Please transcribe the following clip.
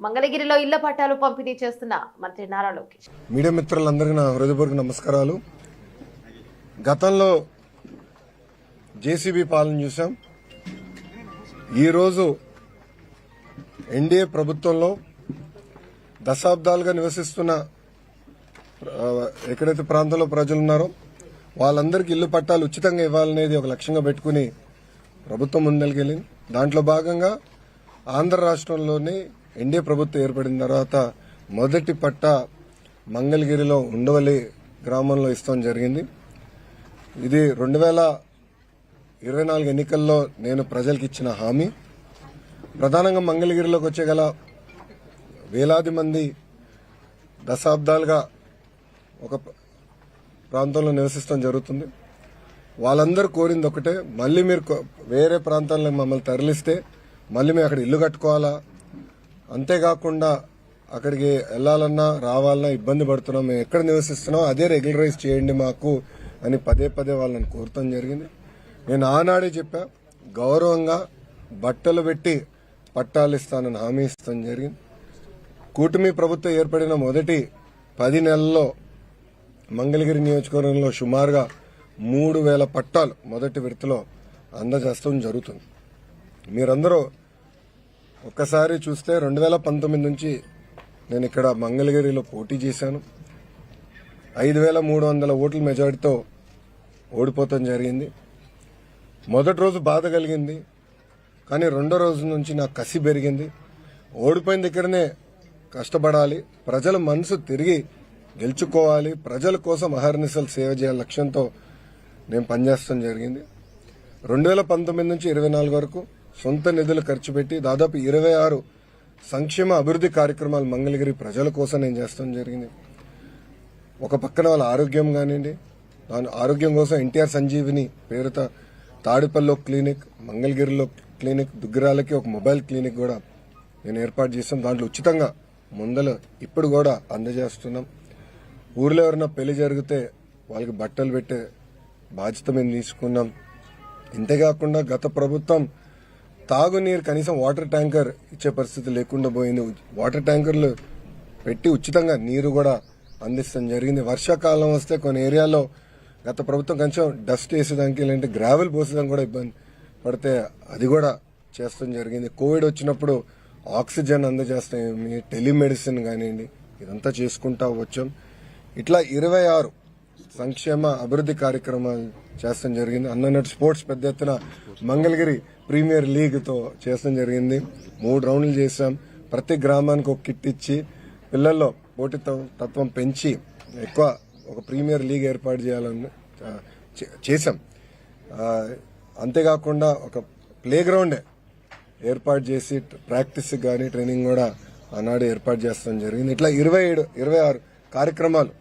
మంగళగిరిలో ఇళ్ల పట్టాలు పంపిణీ చేస్తున్న మంత్రి నారా లోకేష్. మీడియా మిత్రులందరికీ నా హృదయపూర్వక నమస్కారాలు. గతంలో జేసీబీ పాలన చూసాం. ఈరోజు ఎన్డీఏ ప్రభుత్వంలో దశాబ్దాలుగా నివసిస్తున్న ఎక్కడైతే ప్రాంతంలో ప్రజలు ఉన్నారో వాళ్ళందరికీ ఇల్లు పట్టాలు ఉచితంగా ఇవ్వాలనేది ఒక లక్ష్యంగా పెట్టుకుని ప్రభుత్వం ముందరికెళ్ళింది. దాంట్లో భాగంగా ఆంధ్ర రాష్ట్రంలోని ఎన్డీఏ ప్రభుత్వం ఏర్పడిన తర్వాత మొదటి పట్టా మంగళగిరిలో ఉండవల్లి గ్రామంలో ఇస్తాం జరిగింది. ఇది 2024 ఎన్నికల్లో నేను ప్రజలకు ఇచ్చిన హామీ. ప్రధానంగా మంగళగిరిలోకి వచ్చే గల వేలాది మంది దశాబ్దాలుగా ఒక ప్రాంతంలో నివసిస్తాం జరుగుతుంది. వాళ్ళందరూ కోరింది ఒకటే, మళ్ళీ మీరు వేరే ప్రాంతాల్లో మమ్మల్ని తరలిస్తే మళ్ళీ మేము అక్కడ ఇల్లు కట్టుకోవాలా, అంతేకాకుండా అక్కడికి వెళ్లాలన్నా రావాలన్నా ఇబ్బంది పడుతున్నాం, మేము ఎక్కడ నివసిస్తున్నాం అదే రెగ్యులరైజ్ చేయండి మాకు అని పదే పదే వాళ్ళని కోరటం జరిగింది. నేను ఆనాడే చెప్పా, గౌరవంగా బట్టలు పెట్టి పట్టాలు ఇస్తానని హామీ ఇస్తాం జరిగింది. కూటమి ప్రభుత్వం ఏర్పడిన మొదటి 10 నెలల్లో మంగళగిరి నియోజకవర్గంలో సుమారుగా 3,000 పట్టాలు మొదటి విడతలో అందజేస్తాం జరుగుతుంది. మీరందరూ ఒక్కసారి చూస్తే 2019 నుంచి నేను ఇక్కడ మంగళగిరిలో పోటీ చేశాను. 5,300 ఓట్ల మెజారిటీతో ఓడిపోతాం జరిగింది. మొదటి రోజు బాధ కలిగింది, కానీ రెండో రోజు నుంచి నాకు కసి పెరిగింది. ఓడిపోయిన దగ్గరనే కష్టపడాలి, ప్రజల మనసు తిరిగి గెలుచుకోవాలి, ప్రజల కోసం అహర్నిశలు సేవ చేయాలి లక్ష్యంతో నేను పనిచేస్తాం జరిగింది. 2019 నుంచి 24 వరకు సొంత నిధులు ఖర్చు పెట్టి దాదాపు 26 సంక్షేమ అభివృద్ధి కార్యక్రమాలు మంగళగిరి ప్రజల కోసం నేను చేస్తాం జరిగింది. ఒక పక్కన వాళ్ళ ఆరోగ్యం కానివ్వండి, దాని ఆరోగ్యం కోసం ఎన్టీఆర్ సంజీవిని పేరుతో తాడిపల్లిలో క్లినిక్, మంగళగిరిలో క్లినిక్, దుగ్గిరాలకి ఒక మొబైల్ క్లినిక్ కూడా నేను ఏర్పాటు చేస్తాం. దాంట్లో ఉచితంగా మందులు ఇప్పుడు కూడా అందజేస్తున్నాం. ఊర్లో ఎవరైనా పెళ్లి జరిగితే వాళ్ళకి బట్టలు పెట్టే బాధ్యత మేము తీసుకున్నాం. ఇంతేకాకుండా గత ప్రభుత్వం తాగునీరు కనీసం వాటర్ ట్యాంకర్ ఇచ్చే పరిస్థితి లేకుండా పోయింది. వాటర్ ట్యాంకర్లు పెట్టి ఉచితంగా నీరు కూడా అందిస్తాం జరిగింది. వర్షాకాలం వస్తే కొన్ని ఏరియాలో గత ప్రభుత్వం కొంచెం డస్ట్ వేసేదానికి లేదంటే గ్రావెల్ పోసేదానికి కూడా ఇబ్బంది పడితే అది కూడా చేస్తాం జరిగింది. కోవిడ్ వచ్చినప్పుడు ఆక్సిజన్ అందజేస్తాం, టెలిమెడిసిన్ కానివ్వండి, ఇదంతా చేసుకుంటా వచ్చాం. ఇట్లా 26 సంక్షేమ అభివృద్ధి కార్యక్రమాలు చేస్తాం జరిగింది. అన్నట్టు స్పోర్ట్స్ పెద్ద ఎత్తున మంగళగిరి ప్రీమియర్ లీగ్తో చేస్తాం జరిగింది. 3 రౌండ్లు చేశాం. ప్రతి గ్రామానికి ఒక కిట్ ఇచ్చి పిల్లల్లో పోటీతత్వం పెంచి ఎక్కువ ఒక ప్రీమియర్ లీగ్ ఏర్పాటు చేయాలని చేశాం. అంతేకాకుండా ఒక ప్లే గ్రౌండే ఏర్పాటు చేసి ప్రాక్టీస్ కానీ ట్రైనింగ్ కూడా ఆనాడు ఏర్పాటు చేస్తాం జరిగింది. ఇట్లా 26 కార్యక్రమాలు